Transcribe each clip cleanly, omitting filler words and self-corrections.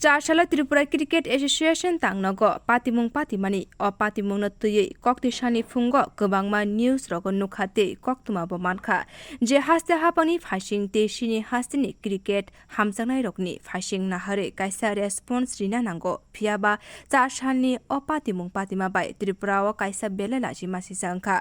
চারশালা Tripura cricket এসোসিয়েशन তাंगनग पातिमुं पातिमानि पातिमुंनो तुयै कक्तिसानि Fung गोबांमा news रग नुखाते कक्तुमाबो मानखा जे हास्ते हापानि फाइसिं ते सिनि हास्तेनि क्रिकेट हामजांनाय रगनि फाइसिं नाहारे कायसा रेसपन्स रिना नांगो फियाबा चारसालनि पातिमुं पातिमा बाय त्रिपुराव कायसा बेलेलाजि मासिसा अंखा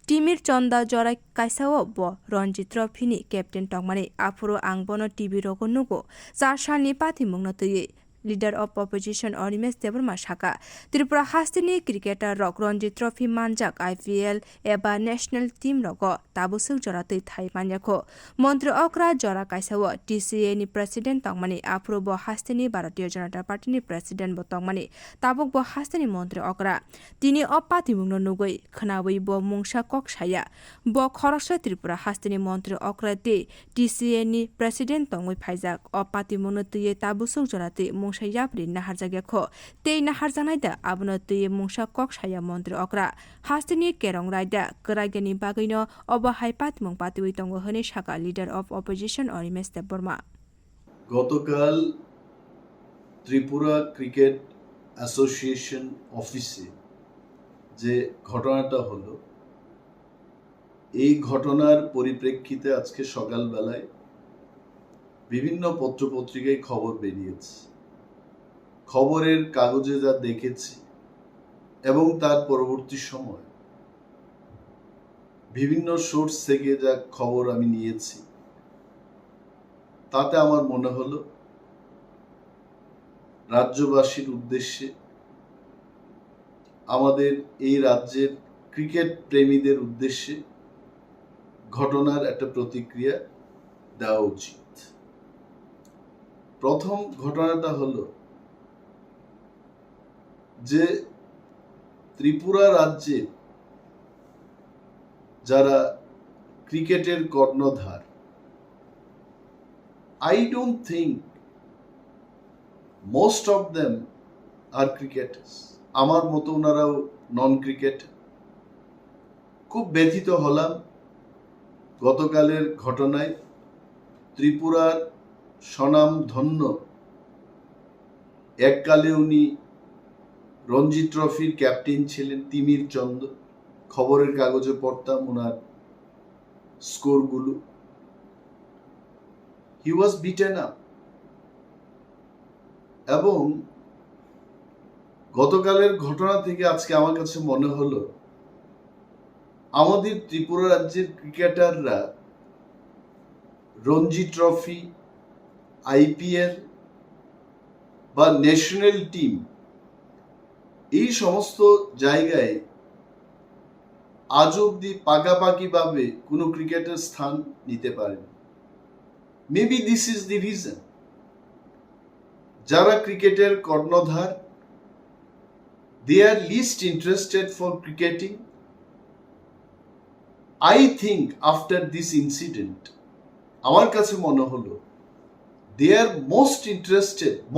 टिमिर चन्दा जराय कायसाओ ब रनजित ट्रफिनि कैप्टेन टंगमानि आफुरो आंबनो टिभि रग नुगो चारसालनि पातिमुंनो तुयै leader of opposition Animesh Debbarma शाखा त्रिपुरा हास्तिनि क्रिकेटर रक रनजित ट्रफी मानजाक आईपीएल एबा नेशनल टीम रग ताबुसुक जरातै थाइ मान्याखो मंत्री अक्रा जरा कायसाओ टीसीए नि प्रेसिडेंट तंगमानि आफ्रुब हास्तिनि भारतीय जनता पार्टी नि प्रेसिडेंट ब तंगमानि ताबुक ब हास्तिनि मंत्री अक्रा तिनि पातिमुंनो नुगै खनाबै ब मुंसा कक्साया ब खरकसा त्रिपुरा हास्तिनि मंत्री अक्रा ते टीसीए नि प्रेसिडेंट तंगै फाइजाक पातिमुंनो तुये ताबुसुक जरातै मुंसायाब्रि नाहारजाग्याखो ते नाहारजानायदा आबनो तुये मुंसा कक्साया मंत्री अक्रा हास्तिनि केरं रायदा करायगानि बागैनो अबहाय पातिमुं पातिवै तंगो हने शाखा leader of opposition Animesh Debbarma গতকাল ত্রিপুরা ক্রিকেট অ্যাসোসিয়েশন অফিসে যে ঘটনাটা হলো এই ঘটনার পরিপ্রেক্ষিতে আজকে সকালবেলায় বিভিন্ন পত্রপত্রিকায় খবর বেরিয়েছে খবরের কাগজে যা দেখেছি এবং তার পরবর্তী সময় বিভিন্ন সোর্স থেকে যা খবর আমি নিয়েছি তাতে আমার মনে হলো রাজ্যবাসীর উদ্দেশ্যে আমাদের এই রাজ্যের ক্রিকেট প্রেমীদের উদ্দেশ্যে ঘটনার একটা প্রতিক্রিয়া দেওয়া উচিত। প্রথম ঘটনাটা হলো যে ত্রিপুরা রাজ্যে যারা ক্রিকেটের কর্ণধার I don't think most of them are cricketers. আমার মতো ওনারাও নন ক্রিকেটার। খুব ব্যথিত হলাম গতকালের ঘটনায় ত্রিপুরার স্বনামধন্য এককালে উনি রঞ্জি ট্রফির ক্যাপ্টেন ছিলেন তিমির চন্দ খবরের কাগজে পড়তাম ওনার স্কোরগুলো he was beaten up এবং গতকালের ঘটনা থেকে আজকে আমার কাছে মনে হলো আমাদের ত্রিপুরা রাজ্যের ক্রিকেটাররা রঞ্জি ট্রফি আইপিএল বা ন্যাশনাল টিম এই সমস্ত জায়গায় আজ অব্দি পাকাপাকি ভাবে কোনো ক্রিকেটের স্থান নিতে পারেন। Maybe this is the reason. যারা ক্রিকেটের কর্ণধার they are least interested for cricketing. I think after this incident আমার কাছে মনে হলো they are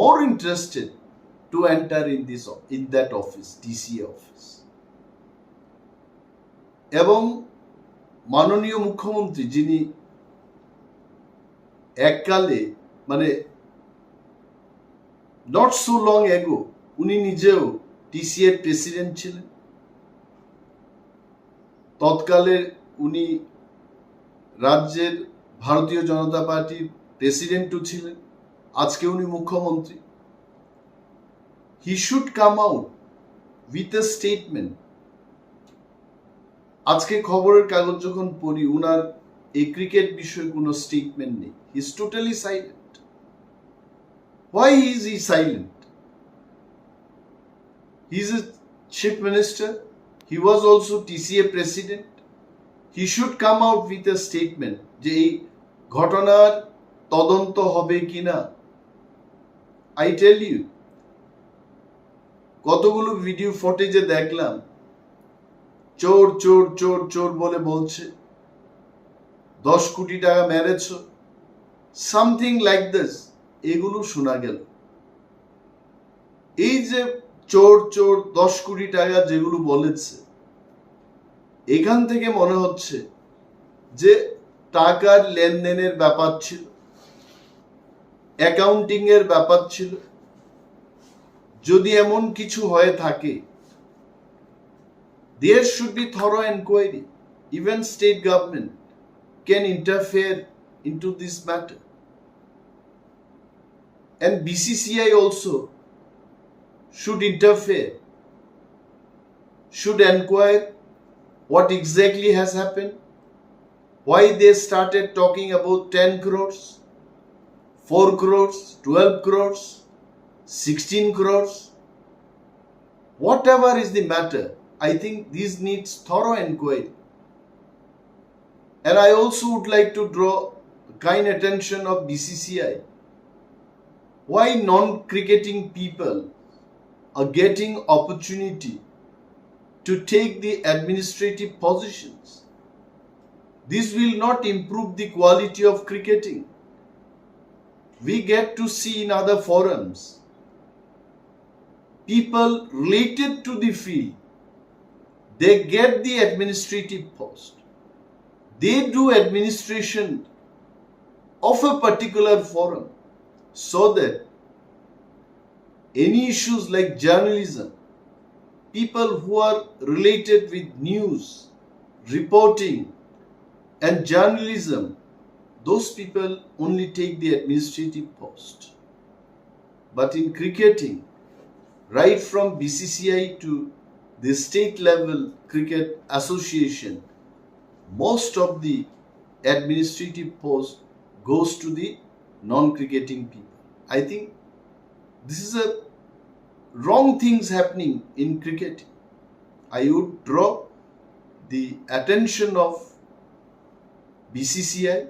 more interested to enter in that office, DCA office. এবং মাননীয় মুখ্যমন্ত্রী যিনি এককালে মানে নট সো লং এগো উনি নিজেও টিসিএ প্রেসিডেন্ট ছিলেন তৎকালে উনি রাজ্যের ভারতীয় জনতা পার্টির প্রেসিডেন্টও ছিলেন আজকে উনি মুখ্যমন্ত্রী he should come out with a statement আজকে খবরের কাগজ যখন পড়ি উনার এই ক্রিকেট বিষয়ে কোনো স্টেটমেন্ট নেই he is totally silent why is he silent he is a chief minister he was also TCA president he should come out with a statement যে এই ঘটনার তদন্ত হবে কিনা আই টেল ইউ কতগুলো ভিডিও ফুটেজে দেখলাম চোর চোর চোর চোর বলে বলছে 10 কোটি টাকা মেরেছ সামথিং লাইক দিস এগুলো শোনা গেল এই যে চোর চোর 10 কোটি টাকা যেগুলো বলেছে এখান থেকে মনে হচ্ছে যে টাকার লেনদেনের ব্যাপার ছিল অ্যাকাউন্টিং এর ব্যাপার ছিল যদি এমন কিছু হয়ে থাকে, there should be thorough inquiry. Even state government can interfere into this matter. And BCCI also should interfere, should inquire what exactly has happened, why they started talking about 10 crores, 4 crores, 12 crores, 16 crores. Whatever is the matter, I think this needs thorough inquiry. And I also would like to draw kind attention of BCCI. Why non-cricketing people are getting opportunity to take the administrative positions? This will not improve the quality of cricketing. We get to see in other forums people related to the field, they get the administrative post, they do administration of a particular forum, so that any issues like journalism, people who are related with news, reporting and journalism, those people only take the administrative post. But in cricketing, right from BCCI to the state level cricket association, most of the administrative post goes to the non-cricketing people. I think this is a wrong things happening in cricket. I would draw the attention of BCCI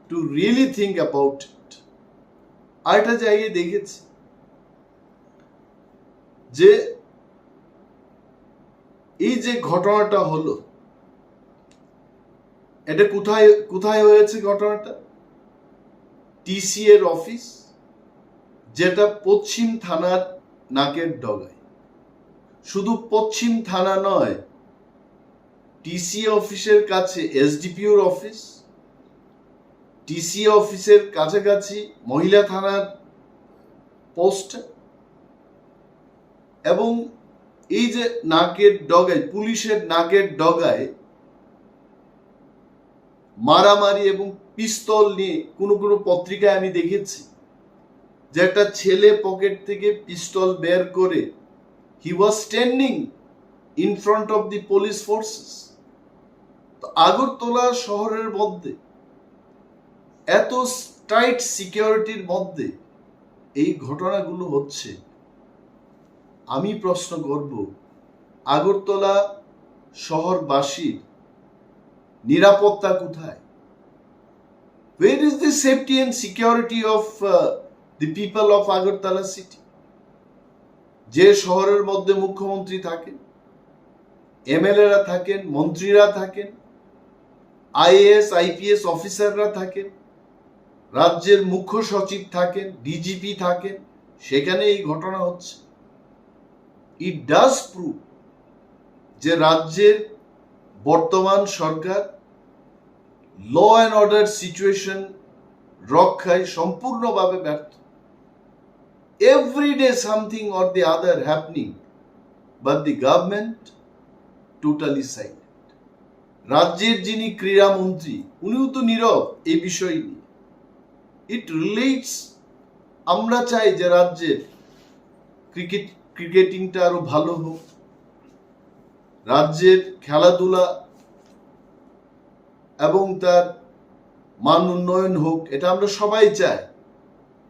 to really think about it. আরেকটা জায়গায় দেখেছি যে এই যে ঘটনাটা হলো, এটা কোথায় কোথায় হয়েছে ঘটনাটা? টিসি এর অফিস, যেটা পশ্চিম থানার নাকের ডগায়। শুধু পশ্চিম থানা নয়, টিসি অফিসের কাছে এসডিপিওর অফিস, টিসি অফিসের কাছাকাছি মহিলা থানার পোস্ট, এবং এই যে নাকের ডগায়, পুলিশের নাকের ডগায় মারামারি এবং পিস্তল নিয়ে কোনো কোনো পত্রিকায় আমি দেখেছি যে একটা ছেলে পকেট থেকে পিস্তল বের করে he was standing in front of the police forces. তো আগরতলা শহরের মধ্যে এত টাইট সিকিউরিটির মধ্যে এই ঘটনাগুলো হচ্ছে, আমি প্রশ্ন করব আগরতলা শহরবাসীর নিরাপত্তা কোথায়? Where is the safety and security of the people of Agartala city? যে শহরের মধ্যে মুখ্যমন্ত্রী থাকেন, এমএলএরা থাকেন, মন্ত্রীরা থাকেন, আইএএস আইপিএস অফিসাররা থাকেন, রাজ্যের মুখ্য সচিব থাকেন, ডিজিপি থাকেন, সেখানে এই ঘটনা হচ্ছে। ইট ডাজ প্রুভ যে রাজ্যের বর্তমান সরকার ল অ্যান্ড অর্ডার সিচুয়েশন রক্ষায় সম্পূর্ণভাবে ব্যর্থ। Every day something or the other happening, but the government totally silent. রাজ্যের যিনি ক্রীড়ামন্ত্রী, উনিও তো নীরব এই বিষয় নিয়ে। ইট রিলেটস, আমরা চাই যে রাজ্যের ক্রিকেটিংটা আরো ভালো হোক, রাজ্যের খেলাধুলা এবং তার মান উন্নয়ন হোক, এটা আমরা সবাই চাই।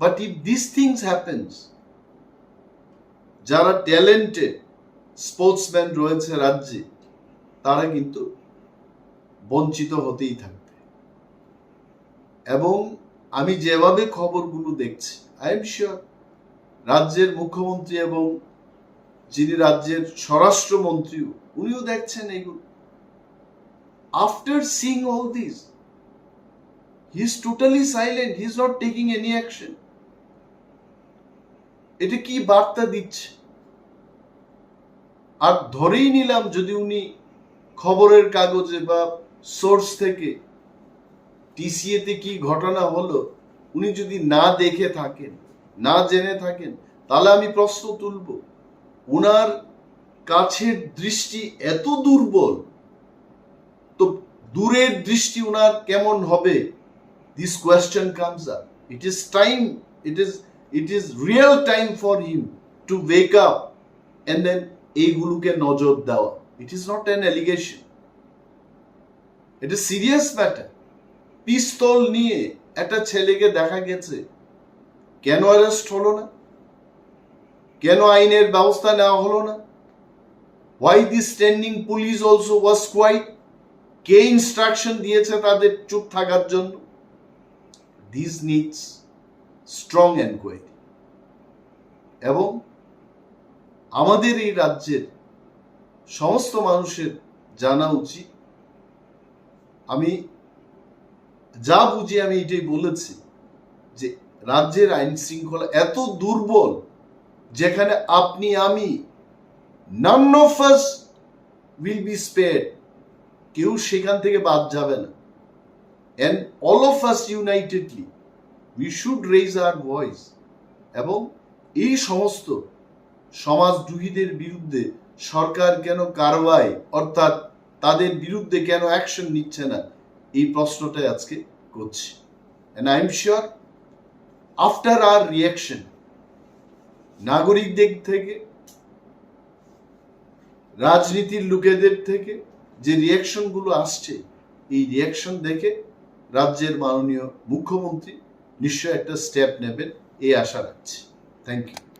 But if this things happens, যারা ট্যালেন্টেড স্পোর্টসম্যান রয়েছে রাজ্যে, তারা কিন্তু বঞ্চিত হতেই থাকবে। এবং আমি যেভাবে খবরগুলো দেখছি, আই এম শিওর রাজ্যের মুখ্যমন্ত্রী এবং যিনি রাজ্যের স্বরাষ্ট্রমন্ত্রীও, উনিও দেখছেন এইগুলো। After seeing all this, he is totally silent. He is not taking any action. এটা কি বার্তা দিচ্ছে? আর ধরেই নিলাম যদি উনি খবরের কাগজে বা সোর্স থেকে টিসিএতে কি ঘটনা হলো উনি যদি না দেখে থাকেন, না জেনে থাকেন, তাহলে আমি প্রশ্ন তুলব, ওনার কাছের দৃষ্টি এত দুর্বল, তো দূরের দৃষ্টি ওনার কেমন হবে? This question comes up. It is time, it is real time for him to wake up and then এইগুলোকে নজর দেওয়া. It is not an allegation. It is serious matter. পিস্তল নিয়ে একটা ছেলেকে দেখা গেছে, কেন অ্যারেস্ট হলো না? কেন আইনের ব্যবস্থা নেওয়া হলো না? Why the standing police also was quiet? K instruction দিয়েছে তাদের চুপ থাকার জন্য? This needs strong enquiry. এবং আমাদের এই রাজ্যের সমস্ত মানুষের জানা উচিত, আমি যা বুঝি আমি এটাই বলেছি, যে রাজ্যের আইন শৃঙ্খলা এত দুর্বল যেখানে আপনি আমি, none of us will be spared, কেউ সেখান থেকে বাদ যাবে না। And all of us unitedly we should raise our voice এবং এই সমস্ত সমাজদ্রোহীদের বিরুদ্ধে সরকার কেন কারবাই অর্থাৎ তাদের বিরুদ্ধে কেন অ্যাকশন নিচ্ছে না, এই প্রশ্নটাই আজকে করছি। And I am sure after our reaction, নাগরিকদের থেকে, রাজনীতির লোকেদের থেকে যে রিয়াকশন গুলো আসছে, এই রিয়াকশন দেখে রাজ্যের মাননীয় মুখ্যমন্ত্রী নিশ্চয় একটা স্টেপ নেবেন, এই আশা রাখছি। Thank you.